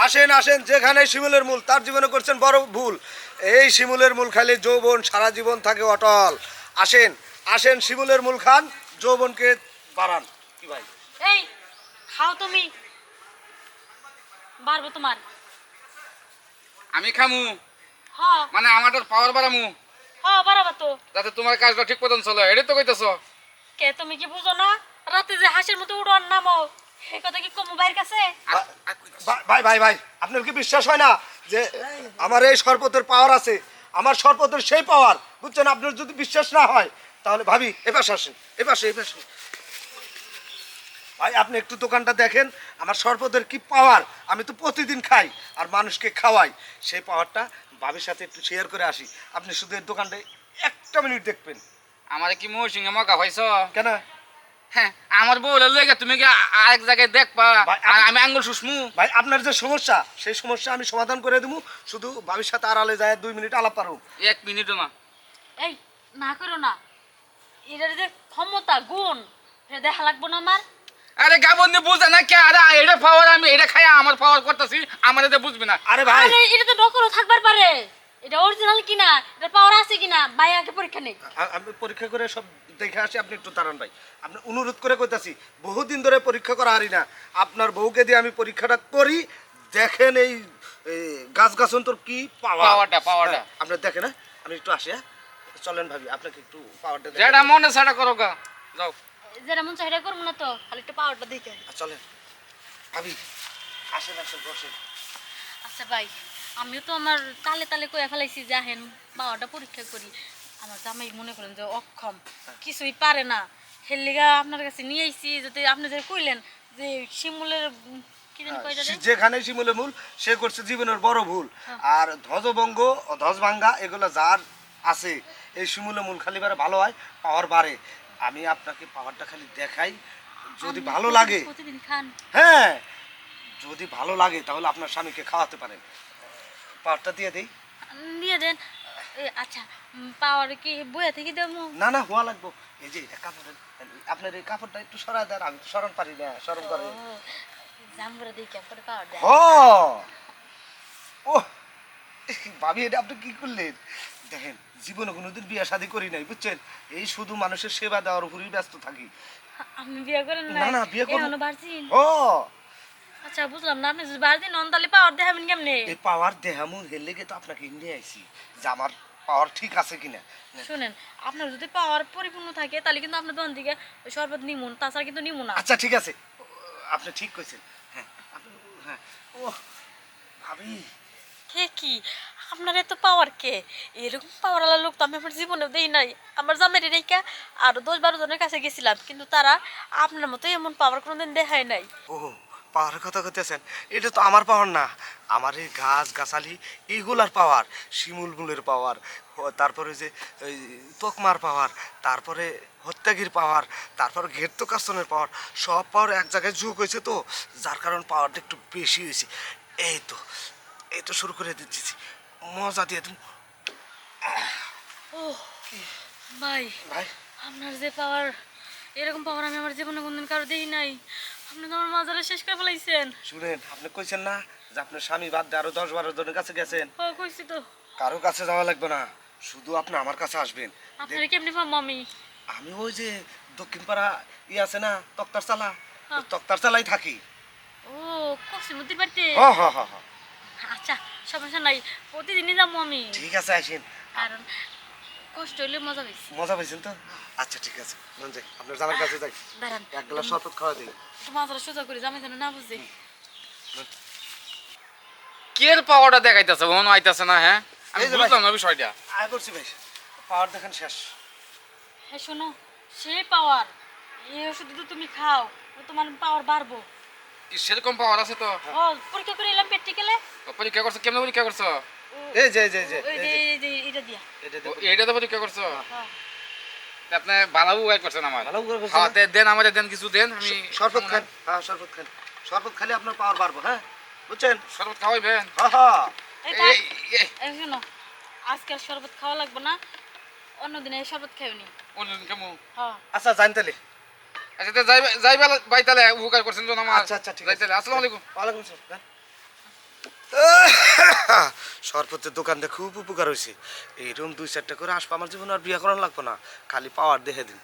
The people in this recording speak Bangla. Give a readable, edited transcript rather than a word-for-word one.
আসেন আসেন, যেখানে শিমুলের মূল তার জীবনে করছেন বড় ভুল। এই শিমুলের মূল খাইলে যৌবন সারা জীবন থাকে অটল। আসেন আসেন, শিমুলের মূল খান, যৌবনকে বাড়ান। কি ভাই? এই খাও তুমি, বাড়বো তোমার। আমি খামু হ মানে আমাদের পাওয়ার বাড়ামু হ বাড়াবা তো। যাতে তোমার কাজটা ঠিক মতন চলে, এটাই তো কইতেছো। কে তুমি কি বুঝো না? রাতে যে হাসির মতো উড়ন নামো, এই কথা কি কম ভাইয়ের কাছে? ভাই ভাই ভাই, আপনার কি বিশ্বাস হয় না যে আমার এই শরবতের পাওয়ার আছে? আমার শরবতের সেই পাওয়ার, বুঝছেন? আপনার যদি বিশ্বাস না হয় তাহলে ভাবি এপাশে আসেন, এপাশে এপাশে। ভাই আপনি একটু দোকানটা দেখেন, আমার শরবতের কি পাওয়ার। আমি তো প্রতিদিন খাই আর মানুষকে খাওয়াই। সেই পাওয়ারটা ভাবির সাথে একটু শেয়ার করে আসি। আপনি শুধু এই দোকানটা একটা মিনিট দেখবেন। আমার কি মৌসিংহে মকা হয়েছ? কেন হ্যাঁ, আমার বউ লেগে তুমি কি আরেক জায়গায় দেখবা ভাই, আর আমি আঙ্গুল শুষমু? ভাই, আপনার যে সমস্যা সেই সমস্যা আমি সমাধান করে দেবো। শুধু ভাবির সাথে আড়ালে যায় 2 মিনিট আলাপ পারো। 1 মিনিটও না। এই না করো না, এটার যে ক্ষমতা গুণ এটা দেখা লাগবো না আমার? আরে গাবন দিয়ে বুঝে না কে? আরে এটা পাওয়ার, আমি এটা খাই আমার পাওয়ার করতেছি, আমার এটা বুঝবি না। আরে ভাই, আরে এটা তো ডকরও থাকবার পারে, এটা অরিজিনাল কিনা, এটা পাওয়ার আছে কিনা ভাই আগে পরীক্ষা নেই। আমি পরীক্ষা করে সব দেখে আসি। আপনি একটু দাঁড়ান ভাই, আপনি অনুরোধ করে কইতাছি। বহুদিন ধরে পরীক্ষা করা হারি না। আপনার বউকে দিয়ে আমি পরীক্ষাটা করি। দেখেন এই গাছ গাছন্তর কি পাওয়ারটা। আপনি দেখেন। হ্যাঁ, আমি একটু আসি। হ্যাঁ চলেন ভাবি, আপনাকে একটু পাওয়ারটা যেটা মনে সেটা করো গা, যাও। যেটা মন চাহিদা করবো না তো, খালি একটু পাওয়ারটা দেখে। চলেন ভাবি, আসেন আসেন বসেন। আচ্ছা ভাই, আমিও তো আমার তালে তালে কয়ে ফেলাইছি, যাহেন পাওয়ারটা পরীক্ষা করি। আমার জামাই মনে করেন যে অক্ষম, কিছুই পারে না। হেলিগা আপনার কাছে নিয়ে আইছি, যাতে আপনি যে কইলেন যে শিমুলের কি জানি কয়টা রে? যেখানে শিমুলের মূল সে করছে জীবনের বড় ভুল। হ্যাঁ। আর ধ্বজভঙ্গ ধ্বজভাঙ্গা এগুলো যার আছে, এই শিমুলের মূল খালি বারে ভালো হয়, পাওয়ার বাড়ে। আমি আপনাকে পাওয়ারটা খালি দেখাই, যদি আপনি ভালো লাগে। প্রতিদিন খান? হ্যাঁ, যদি ভালো লাগে তাহলে আপনার স্বামীকে খাওয়াতে পারেন। পাওয়ারটা দিয়ে দেই। দিয়ে দেন। আচ্ছা, পাওয়ার কি বইয়া থেকে দেবো? না না, হওয়া লাগবো। এই যে এটা কাপড়ের, আপনার এই কাপড়টা একটু সরায় দেন। আমি তো সরণ পারি না, সরণ করে। জামবরা দেখি পরে পাওয়ার দেয়। হ ও ভাবি, এটা আপনি কি করলেন? দেখেন, জীবনে কোনোদিন বিয়ে শাদী করি নাই, বুঝছেন? এই শুধু মানুষের সেবা দেওয়ার উপরই ব্যস্ত থাকি। আপনি বিয়ে করেন না না, বিয়ে করব। এখনো বাড়ছিন? ও, আচ্ছা বুঝলাম না, আপনি যদি বাড়ছিন নন তাহলে পাওয়ার দেখাবেন কেমনে? এই পাওয়ার দেহামু হেলে গে তো আপনাকে নিয়ে আইছি যে আমার পাওয়ার ঠিক আছে কিনা। শুনেন, আপনার যদি পাওয়ার পরিপূর্ণ থাকে তাহলে কিন্তু আপনার দোকান থেকে ওই শরবত নিমুন, তাছাড়া কিন্তু নিমু না। আচ্ছা ঠিক আছে, আপনি ঠিক কইছেন। হ্যাঁ হ্যাঁ। ও ভাবি, কে কি আপনার এত পাওয়ার? কে এরকম পাওয়ারওয়ালা লোক তো আমি আমার জীবনেও দেই নাই। আমার জামাইয়ের রেখা আরো 10-12 জনের কাছে গেছিলাম, কিন্তু তারা আপনার মতো এমন পাওয়ার কোনোদিন দেখায় নাই। ও পাওয়ারের কথা কইতেছেন? এটা তো আমার পাওয়ার না, আমার এই গাছ গাছালি এইগুলার পাওয়ার। শিমুল মুলের পাওয়ার, তারপরে যে ওই তোকমার পাওয়ার, তারপরে হত্যাগির পাওয়ার, তারপরে ঘেরতো কাস্তনের পাওয়ার। সব পাওয়ার এক জায়গায় যোগ হয়েছে তো, যার কারণ পাওয়ারটা একটু বেশি হয়েছে। এই তো এই তো শুরু করে দিচ্ছি, মজা দিয়ে তুমি। ও ভাই, ভাই, আপনার যে পাওয়ার, এরকম পাওয়ার আমি আমার জীবনে কোনদিন কারো দেই নাই। আপনি তো আমার মাজারে শেষ করে ফেলাইছেন। শুনেন, আপনি কইছেন না যে আপনার স্বামী বাদ দিয়ে আরো 10-12 জনের কাছে গেছেন? ও কইছি তো। কারো কাছে যাওয়া লাগবে না, শুধু আপনি আমার কাছে আসবেন। আপনারা কেমনি পাবো আমি? আমি ওই যে দক্ষিণ পাড়া আছে না, তক্তার চালা, হ্যাঁ। তক্তার চালাই থাকি। ও কসিমুদ্দির বাড়িতে? হ হ হ হ। আচ্ছা, সমস্যা নাই, প্রতিদিনই যাবো আমি। ঠিক আছে, আসেন। কারণ কষ্ট হইলে মজা বেশি। মজা পাইছেন তো? আচ্ছা ঠিক আছে, মন যাই, আপনার জামার কাছে যাই। দাঁড়ান, এক গ্লাস শরবত খাওয়া দিই। একটু মাথাটা সোজা করে জামাই যেন না বুঝে। কের পাওয়ারটা দেখাইতেছে, মনে আইতাছে না? হ্যাঁ, আমি এই যে ভাই। বুঝলাম না বিষয়টা। আয় করছি ভাই, পাওয়ার দেখেন শেষ। হ্যাঁ শোনো, সেই পাওয়ার, এই ওষুধ তো তুমি খাও, ও তোমার পাওয়ার বাড়বো। কি সেরকম পাওয়ার আছে তো? ও পরীক্ষা করে এলাম প্র্যাকটিক্যালে। পরীক্ষা করছো? কেমন পরীক্ষা করছো? এই যে এই যে এই যে ওই যে এই যে এটা দিয়া। এটা এইটা তো পরীক্ষা করছো? হ্যাঁ। তা আপনি ভালো উপায় করছেন আমার। ভালো করে করছেন হ্যাঁ, না? দেন আমাদের, দেন কিছু দেন। আমি শরবত খান। হ্যাঁ শরবত খান, শরবত খালি আপনার পাওয়ার বাড়বো। হ্যাঁ বুঝছেন? শরবত খাওয়াইবেন? হ্যাঁ হ্যাঁ। এই থাক। এই এই শোনো, আজকে আর শরবত খাওয়া লাগবে না, অন্যদিনে এই শরবত খাইওনি। অন্যদিন কেমন? হ্যাঁ। আচ্ছা জানতালি। আচ্ছা, তো যাই ভাই তাহলে উপকার করছেন তো আমার। আচ্ছা আচ্ছা ঠিক আছে। যাই তাহলে, আসসালামু আলাইকুম। ওয়ালাইকুম আসসালাম। সরপতের দোকান দিয়ে খুব উপকার হয়েছে। এইরকম 2-4টা করে আসবো, আমার জীবনে আর বিয়ে করানো লাগবো না, খালি পাওয়ার দেখে দিন।